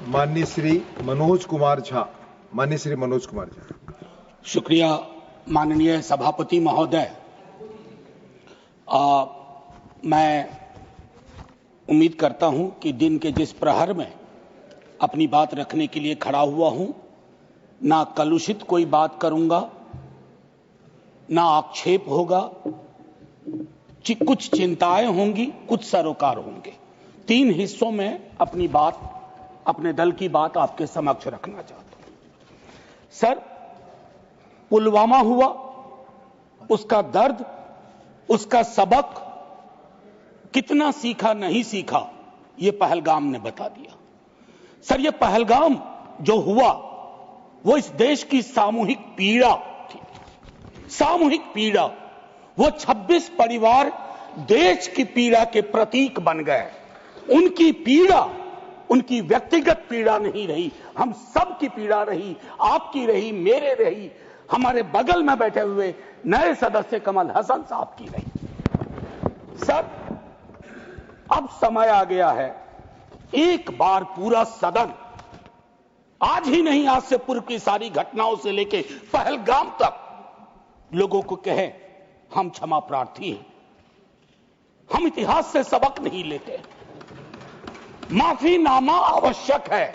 माननीय श्री मनोज कुमार झा। माननीय श्री मनोज कुमार झा। शुक्रिया माननीय सभापति महोदय। मैं उम्मीद करता हूं कि दिन के जिस प्रहर में अपनी बात रखने के लिए खड़ा हुआ हूं, ना कलुषित कोई बात करूंगा, ना आक्षेप होगा, कुछ चिंताएं होंगी, कुछ सरोकार होंगे। 3 हिस्सों में अपनी बात, अपने दल की बात आपके समक्ष रखना चाहता हूं। सर, पुलवामा हुआ, उसका दर्द, उसका सबक, कितना सीखा नहीं सीखा, ये पहलगाम ने बता दिया। सर, ये पहलगाम जो हुआ वो इस देश की सामूहिक पीड़ा थी, सामूहिक पीड़ा। वो 26 परिवार देश की पीड़ा के प्रतीक बन गए। उनकी पीड़ा उनकी व्यक्तिगत पीड़ा नहीं रही, हम सब की पीड़ा रही, आपकी रही, मेरे रही, हमारे बगल में बैठे हुए नए सदस्य कमल हसन साहब की रही। सर, अब समय आ गया है, एक बार पूरा सदन, आज ही नहीं, आज से पूर्व की सारी घटनाओं से लेके पहलगाम तक लोगों को कहे हम क्षमा प्रार्थी हैं, हम इतिहास से सबक नहीं लेते। माफीनामा आवश्यक है।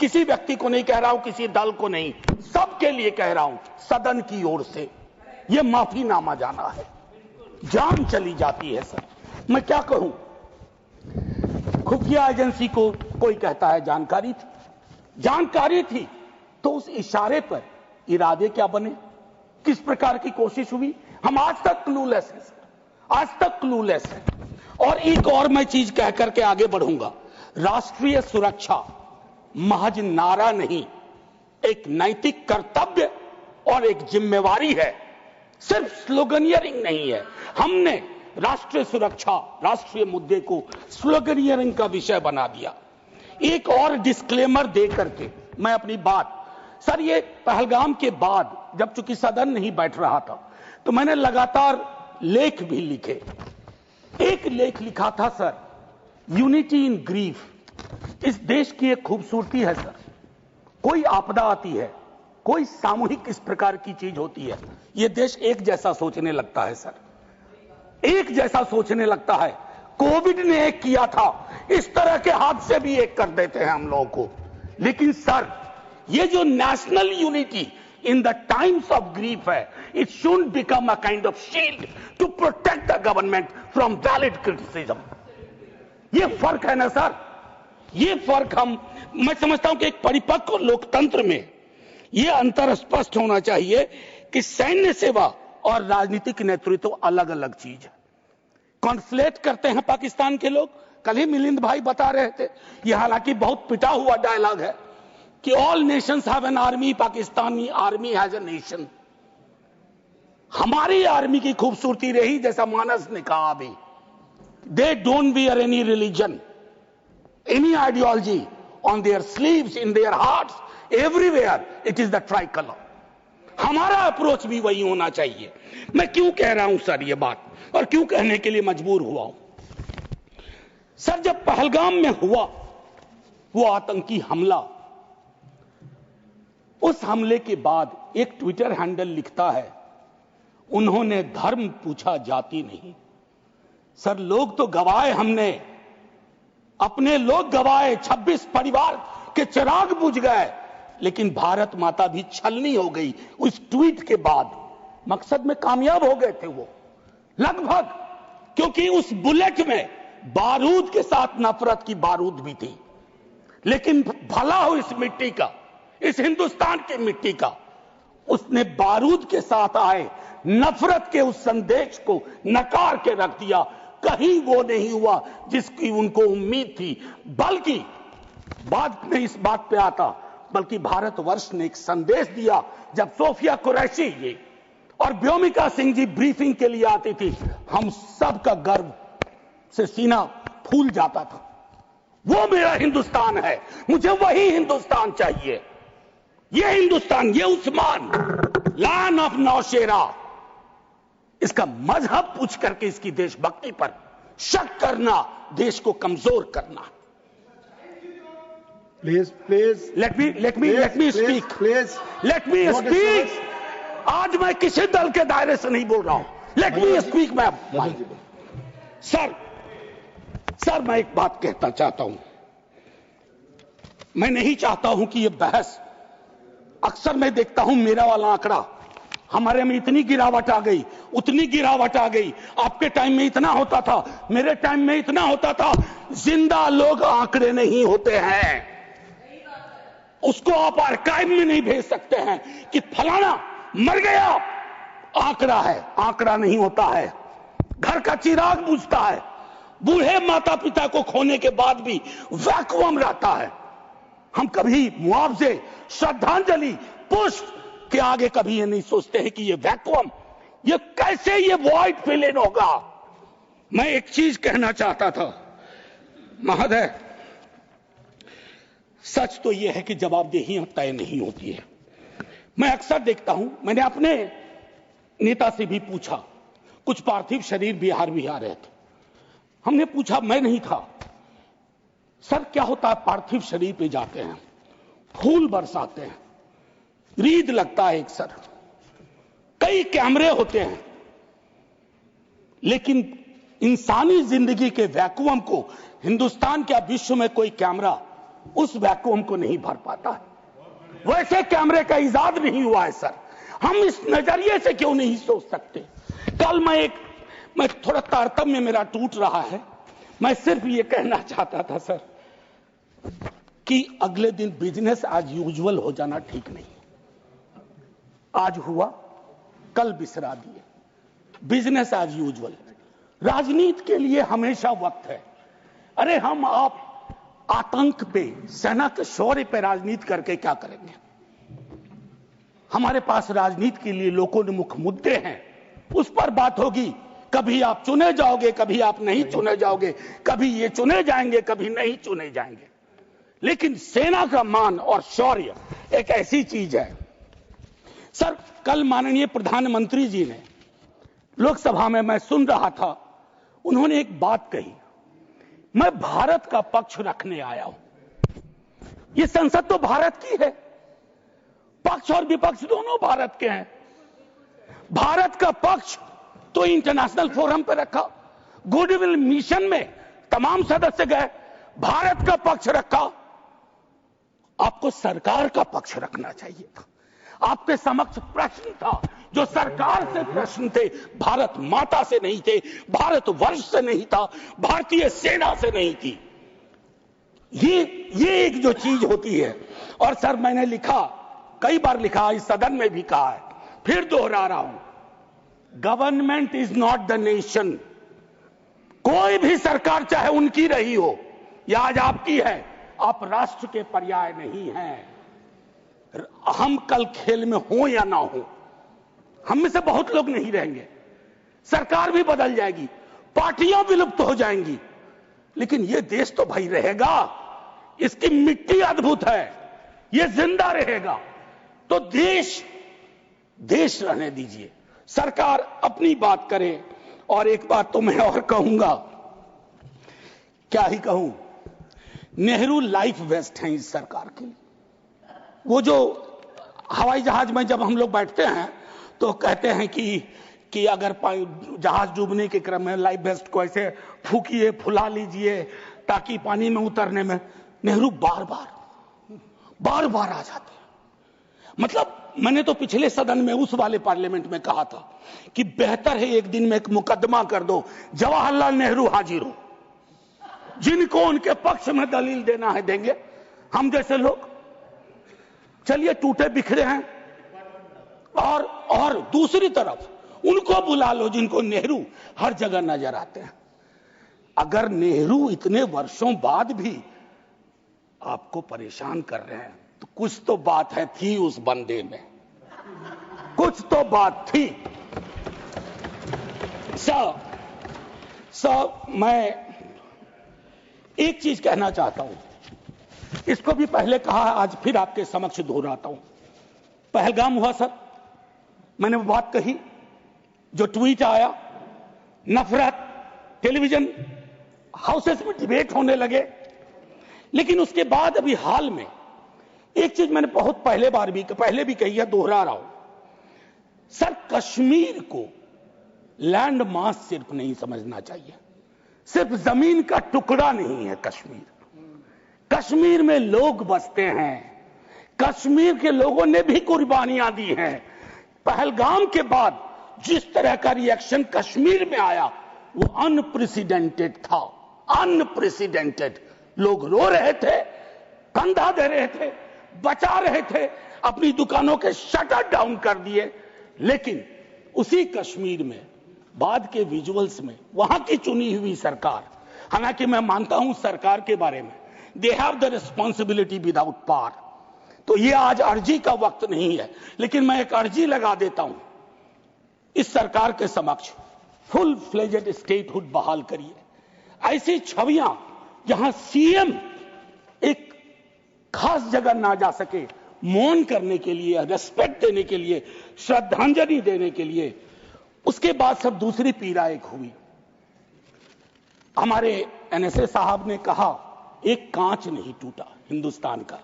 किसी व्यक्ति को नहीं कह रहा हूं, किसी दल को नहीं, सबके लिए कह रहा हूं, सदन की ओर से यह माफीनामा जाना है। जान चली जाती है। सर, मैं क्या कहूं, खुफिया एजेंसी को कोई कहता है जानकारी थी, जानकारी थी तो उस इशारे पर इरादे क्या बने, किस प्रकार की कोशिश हुई, हम आज तक क्लूलेस हैं। आज तक क्लूलेस है। और एक और मैं चीज कह करके आगे बढ़ूंगा, राष्ट्रीय सुरक्षा महज नारा नहीं, एक नैतिक कर्तव्य और एक जिम्मेवारी है, सिर्फ स्लोगनियरिंग नहीं है। हमने राष्ट्रीय सुरक्षा, राष्ट्रीय मुद्दे को स्लोगनियरिंग का विषय बना दिया। एक और डिस्क्लेमर दे करके मैं अपनी बात, सर, ये पहलगाम के बाद जब चूंकि सदन नहीं बैठ रहा था तो मैंने लगातार लेख भी लिखे। एक लेख लिखा था सर, यूनिटी इन ग्रीफ। इस देश की एक खूबसूरती है सर, कोई आपदा आती है, कोई सामूहिक इस प्रकार की चीज होती है, यह देश एक जैसा सोचने लगता है सर, एक जैसा सोचने लगता है। कोविड ने एक किया था, इस तरह के हादसे भी एक कर देते हैं हम लोगों को। लेकिन सर, ये जो national unity in the times of grief है, it should become a kind of shield to protect the government from valid criticism. ये फर्क है ना सर, ये फर्क मैं समझता हूं कि एक परिपक्व लोकतंत्र में यह अंतर स्पष्ट होना चाहिए कि सैन्य सेवा और राजनीतिक नेतृत्व अलग अलग चीज है। कॉन्फ्लेट करते हैं पाकिस्तान के लोग। कल ही मिलिंद भाई बता रहे थे, यह हालांकि बहुत पिटा हुआ डायलॉग है कि all Nations have an army, Pakistani army has a nation. हमारी आर्मी की खूबसूरती रही, जैसा मानस ने कहा अभी, they don't wear any religion, any ideology on their sleeves, in their hearts, everywhere it is the tricolor. हमारा अप्रोच भी वही होना चाहिए। मैं क्यों कह रहा हूं सर ये बात, और क्यों कहने के लिए मजबूर हुआ हूं सर, जब पहलगाम में हुआ वो आतंकी हमला, उस हमले के बाद एक ट्विटर हैंडल लिखता है, उन्होंने धर्म पूछा, जाति नहीं। सर, लोग तो गवाए, हमने अपने लोग गवाए, 26 परिवार के चिराग बुझ गए, लेकिन भारत माता भी छलनी हो गई उस ट्वीट के बाद। मकसद में कामयाब हो गए थे वो लगभग, क्योंकि उस बुलेट में बारूद के साथ नफरत की बारूद भी थी। लेकिन भला हो इस मिट्टी का, इस हिंदुस्तान की मिट्टी का, उसने बारूद के साथ आए नफरत के उस संदेश को नकार के रख दिया। कहीं वो नहीं हुआ जिसकी उनको उम्मीद थी, बल्कि बाद में इस बात पे आता, बल्कि भारतवर्ष ने एक संदेश दिया। जब सोफिया कुरैशी जी और व्योमिका सिंह जी ब्रीफिंग के लिए आती थी, हम सब का गर्व से सीना फूल जाता था। वो मेरा हिंदुस्तान है, मुझे वही हिंदुस्तान चाहिए। ये हिंदुस्तान, ये उस्मान, लैंड ऑफ नौशेरा, इसका मजहब पूछ करके इसकी देशभक्ति पर शक करना, देश को कमजोर करना। Please, please. Let me speak. Please. Let me Not speak. discuss. आज मैं किसी दल के दायरे से नहीं बोल रहा हूं. Let me speak, मैं. सर मैं एक बात कहना चाहता हूं. मैं नहीं चाहता हूं कि ये बहस, अक्सर मैं देखता हूं मेरा वाला आंकड़ा, हमारे में इतनी गिरावट आ गई, उतनी गिरावट आ गई, आपके टाइम में इतना होता था, मेरे टाइम में इतना होता था. जिंदा लोग आंकड़े नहीं होते हैं. उसको आप आर्काइव में नहीं भेज सकते हैं कि फलाना मर गया. आंकड़ा है, आंकड़ा नहीं होता है. घर का चिराग बुझता है. बूढ़े माता पिता को खोने के बाद भी वैक्यूम रहता है. हम कभी मुआवजे, श्रद्धांजलि, पुष्प के आगे कभी ये नहीं सोचते हैं कि ये वैक्यूम, ये कैसे ये वॉइड फिल इन होगा. मैं एक चीज कहना चाहता था महोदय, सच तो यह है कि जवाबदेही तय नहीं होती है. मैं अक्सर देखता हूं, मैंने अपने नेता से भी पूछा, कुछ पार्थिव शरीर बिहार भी आ रहे थे. हमने पूछा, मैं नहीं था, सर क्या होता है पार्थिव शरीर पे जाते हैं, फूल बरसाते हैं, रीद लगता है एक सर, कई कैमरे होते हैं, लेकिन इंसानी जिंदगी के वैक्यूम को हिंदुस्तान क्या विश्व में कोई कैमरा उस वैक्यूम को नहीं भर पाता है. वैसे कैमरे का इजाद नहीं हुआ है सर. हम इस नजरिए से क्यों नहीं सोच सकते. कल मैं थोड़ा तारतम्य मेरा टूट रहा है. मैं सिर्फ ये कहना चाहता था सर कि अगले दिन बिजनेस एज यूजुअल हो जाना ठीक नहीं. आज हुआ, कल बिसरा दिए. Business as usual. राजनीति के लिए हमेशा वक्त है. अरे हम आप आतंक पे, सेना के शौर्य पे राजनीति करके क्या करेंगे. हमारे पास राजनीति के लिए लोकोन्मुख मुद्दे हैं, उस पर बात होगी. कभी आप चुने जाओगे, कभी आप नहीं चुने जाओगे, कभी ये चुने जाएंगे, कभी नहीं चुने जाएंगे. लेकिन सेना का मान और शौर्य एक ऐसी चीज है. सर कल माननीय प्रधानमंत्री जी ने लोकसभा में, मैं सुन रहा था, उन्होंने एक बात कही, मैं भारत का पक्ष रखने आया हूं. ये संसद तो भारत की है, पक्ष और विपक्ष दोनों भारत के हैं. भारत का पक्ष तो इंटरनेशनल फोरम पे रखा, गुडविल मिशन में तमाम सदस्य गए, भारत का पक्ष रखा. आपको सरकार का पक्ष रखना चाहिए था. आपके समक्ष प्रश्न था, जो सरकार से प्रश्न थे, भारत माता से नहीं थे, भारत वर्ष से नहीं था, भारतीय सेना से नहीं थी. ये एक जो चीज होती है. और सर मैंने लिखा, कई बार लिखा, इस सदन में भी कहा है, फिर दोहरा रहा हूं, government is not the nation. कोई भी सरकार चाहे उनकी रही हो या आज आपकी है, आप राष्ट्र के पर्याय नहीं हैं. हम कल खेल में हो या ना हो, हम में से बहुत लोग नहीं रहेंगे, सरकार भी बदल जाएगी, पार्टियां विलुप्त हो जाएंगी, लेकिन यह देश तो भाई रहेगा. इसकी मिट्टी अद्भुत है, यह जिंदा रहेगा. तो देश रहने दीजिए, सरकार अपनी बात करे. और एक बात तो मैं और कहूंगा, क्या ही कहूं, नेहरू लाइफ वेस्ट हैं इस सरकार के लिए. वो जो हवाई जहाज में जब हम लोग बैठते हैं तो कहते हैं कि अगर जहाज डूबने के क्रम में लाइफ वेस्ट को ऐसे फूकिए, फुला लीजिए ताकि पानी में उतरने में, नेहरू बार बार आ जाते हैं. मतलब मैंने तो पिछले सदन में, उस वाले पार्लियामेंट में कहा था कि बेहतर है एक दिन में एक मुकदमा कर दो, जवाहरलाल नेहरू हाजिर हो, जिनको उनके पक्ष में दलील देना है देंगे, हम जैसे लोग चलिए टूटे बिखरे हैं. और दूसरी तरफ उनको बुला लो जिनको नेहरू हर जगह नजर आते हैं. अगर नेहरू इतने वर्षों बाद भी आपको परेशान कर रहे हैं तो कुछ तो बात है, थी उस बंदे में, कुछ तो बात थी. मैं एक चीज कहना चाहता हूं, इसको भी पहले कहा, आज फिर आपके समक्ष दोहराता हूं. पहलगाम हुआ सर, मैंने वो बात कही, जो ट्वीट आया, नफरत, टेलीविजन हाउसेस में डिबेट होने लगे लेकिन उसके बाद अभी हाल में एक चीज मैंने बहुत पहले भी कही है, दोहरा रहा हूं। सर, कश्मीर को लैंड मास सिर्फ नहीं समझना चाहिए, सिर्फ जमीन का टुकड़ा नहीं है कश्मीर। कश्मीर में लोग बसते हैं, कश्मीर के लोगों ने भी कुर्बानियां दी हैं। पहलगाम के बाद जिस तरह का रिएक्शन कश्मीर में आया वो अनप्रेसिडेंटेड था, अनप्रेसिडेंटेड। लोग रो रहे थे, कंधा दे रहे थे, बचा रहे थे, अपनी दुकानों के शटर डाउन कर दिए। लेकिन उसी कश्मीर में बाद के विजुअल्स में वहां की चुनी हुई सरकार, हालांकि मैं मानता हूं सरकार के बारे में, they have the responsibility without power, तो ये आज अर्जी का वक्त नहीं है, लेकिन मैं एक अर्जी लगा देता हूं इस सरकार के समक्ष, फुल फ्लेजेड स्टेटहुड बहाल करिए। ऐसी छवियां जहां सीएम एक खास जगह ना जा सके, मौन करने के लिए, रेस्पेक्ट देने के लिए, श्रद्धांजलि देने के लिए। उसके बाद सब दूसरी पीड़ा एक हुई। हमारे एनएसए साहब ने कहा एक कांच नहीं टूटा हिंदुस्तान का।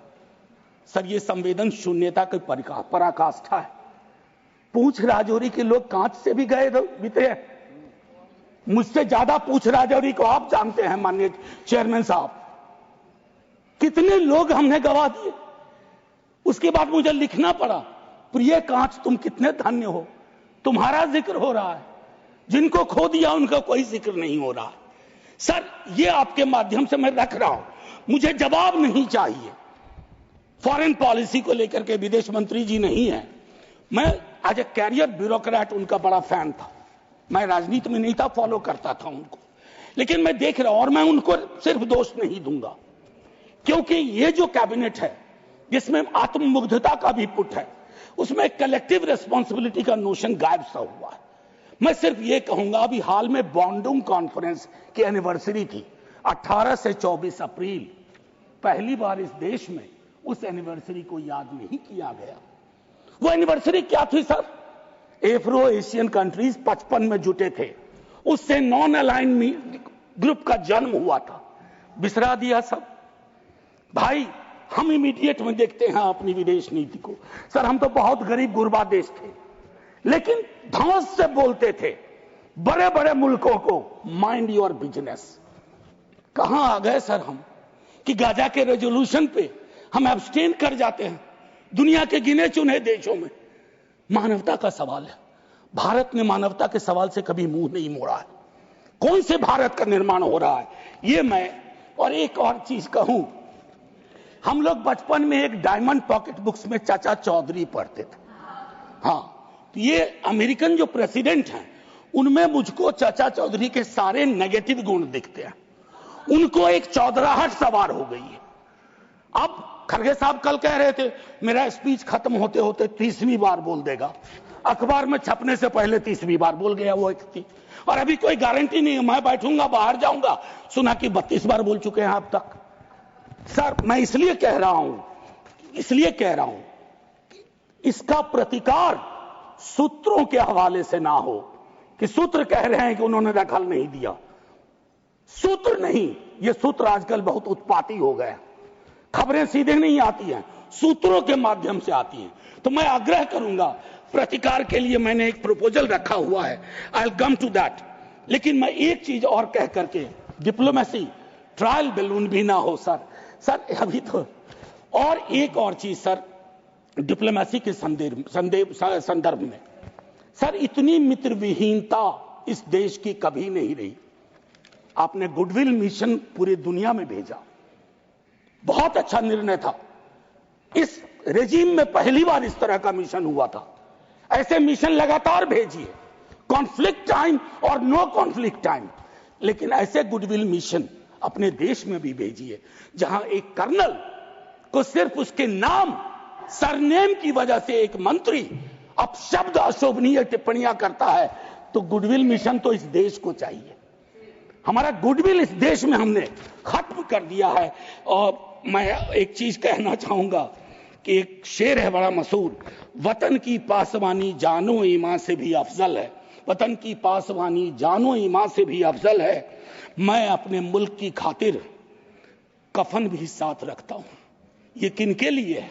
सर, ये संवेदन शून्यता की पराकाष्ठा है। पूंछ राजौरी के लोग कांच से भी गए बीते हैं। मुझसे ज्यादा पूंछ राजौरी को आप जानते हैं माननीय चेयरमैन साहब, कितने लोग हमने गवा दिए। उसके बाद मुझे लिखना पड़ा, प्रिय कांच तुम कितने धन्य हो, तुम्हारा जिक्र हो रहा है, जिनको खो दिया उनका कोई जिक्र नहीं हो रहा। सर, ये आपके माध्यम से मैं रख रहा हूं, मुझे जवाब नहीं चाहिए। फॉरेन पॉलिसी को लेकर के विदेश मंत्री जी नहीं है, मैं एज ए कैरियर ब्यूरोक्रेट उनका बड़ा फैन था। मैं राजनीति में नहीं था, फॉलो करता था उनको, लेकिन मैं देख रहा हूं और मैं उनको सिर्फ दोष नहीं दूंगा, क्योंकि ये जो कैबिनेट है जिसमें आत्ममुग्धता का भी पुट है, उसमें कलेक्टिव रिस्पॉन्सिबिलिटी का नोशन गायब सा हुआ है। मैं सिर्फ ये कहूंगा, अभी हाल में बॉन्डुंग कॉन्फ्रेंस की एनिवर्सरी थी 18 से 24 अप्रैल। पहली बार इस देश में उस एनिवर्सरी को याद नहीं किया गया। वो एनिवर्सरी क्या थी सर? एफ्रो एशियन कंट्रीज 55 में जुटे थे, उससे नॉन अलाइन ग्रुप का जन्म हुआ था। बिसरा दिया सब। भाई, हम इमीडिएट में देखते हैं अपनी विदेश नीति को। सर, हम तो बहुत गरीब गुरबा देश थे, लेकिन धौंस से बोलते थे बड़े बड़े मुल्कों को, माइंड योर बिजनेस। कहां आ गए सर हम कि गाजा के रेजोल्यूशन पे हम एब्सटेन कर जाते हैं दुनिया के गिने चुने देशों में। मानवता का सवाल है, भारत ने मानवता के सवाल से कभी मुंह नहीं मोड़ा है। कौन से भारत का निर्माण हो रहा है ये मैं, और एक और चीज कहूं, हम लोग बचपन में एक डायमंड पॉकेट बुक्स में चाचा चौधरी पढ़ते थे। हाँ, तो ये अमेरिकन जो प्रेसिडेंट हैं उनमें मुझको चाचा चौधरी के सारे नेगेटिव गुण दिखते हैं। उनको एक चौधराहट सवार हो गई है। अब खड़गे साहब कल कह रहे थे मेरा स्पीच खत्म होते होते 30वीं बार बोल देगा, अखबार में छपने से पहले 30वीं बार बोल गया वो व्यक्ति, और अभी कोई गारंटी नहीं है, मैं बैठूंगा बाहर जाऊंगा सुना कि 32 बार बोल चुके हैं अब तक। सर, मैं इसलिए कह रहा हूं इसका प्रतिकार सूत्रों के हवाले से ना हो कि सूत्र कह रहे हैं कि उन्होंने दखल नहीं दिया। सूत्र नहीं, ये सूत्र आजकल बहुत उत्पाती हो गए, खबरें सीधे नहीं आती हैं, सूत्रों के माध्यम से आती हैं। तो मैं आग्रह करूंगा, प्रतिकार के लिए मैंने एक प्रपोजल रखा हुआ है, I will come to that. लेकिन मैं एक चीज और कह करके, डिप्लोमेसी ट्रायल बैलून भी ना हो सर अभी तो। और एक और चीज सर, डिप्लोमेसी के संदर्भ में सर, इतनी मित्र विहीनता इस देश की कभी नहीं रही। आपने गुडविल मिशन पूरी दुनिया में भेजा, बहुत अच्छा निर्णय था। इस रेजिम में पहली बार इस तरह का मिशन हुआ था। ऐसे मिशन लगातार भेजिए, कॉन्फ्लिक्ट टाइम और नो कॉन्फ्लिक्ट टाइम, लेकिन ऐसे गुडविल मिशन अपने देश में भी भेजिए जहां एक कर्नल को सिर्फ उसके नाम सरनेम की वजह से एक मंत्री अपशब्द अशोभनीय टिप्पणियां करता है, तो गुडविल मिशन तो इस देश को चाहिए। हमारा गुडविल इस देश में हमने खत्म कर दिया है। और मैं एक चीज कहना चाहूंगा कि एक शेर है बड़ा मशहूर, वतन की पासवानी जानो ईमान से भी अफजल है, वतन की पासवानी जानो ईमान से भी अफजल है। मैं अपने मुल्क की खातिर कफन भी साथ रखता हूं। ये किनके लिए है?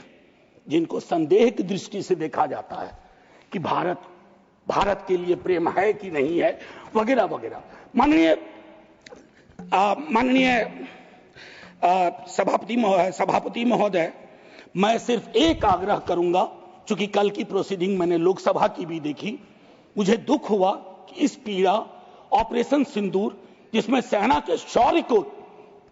जिनको संदेह की दृष्टि से देखा जाता है कि भारत के लिए प्रेम है कि नहीं है, वगैरह वगैरह। माननीय सभापति महोदय, मैं सिर्फ एक आग्रह करूंगा, चूंकि कल की प्रोसीडिंग मैंने लोकसभा की भी देखी, मुझे दुख हुआ कि इस पीड़ा ऑपरेशन सिंदूर, जिसमें सेना के शौर्य को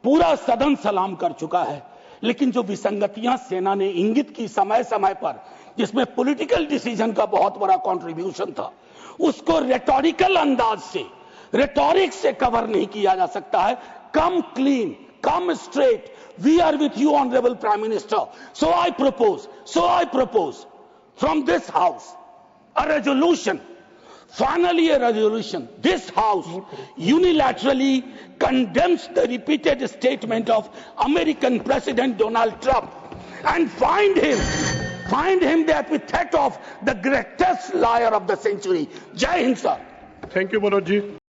पूरा सदन सलाम कर चुका है, लेकिन जो विसंगतियां सेना ने इंगित की समय समय पर, जिसमें पॉलिटिकल डिसीजन का बहुत बड़ा कंट्रीब्यूशन था, उसको रेटोरिकल अंदाज से, रेटोरिक से कवर नहीं किया जा सकता है। Come clean, come straight, we are with you honourable prime minister, so I propose from this house a resolution, finally a resolution. This house unilaterally condemns the repeated statement of American President Donald Trump and find him the epithet of the greatest liar of the century. Jai Hind, sir. Thank you, Manoj ji.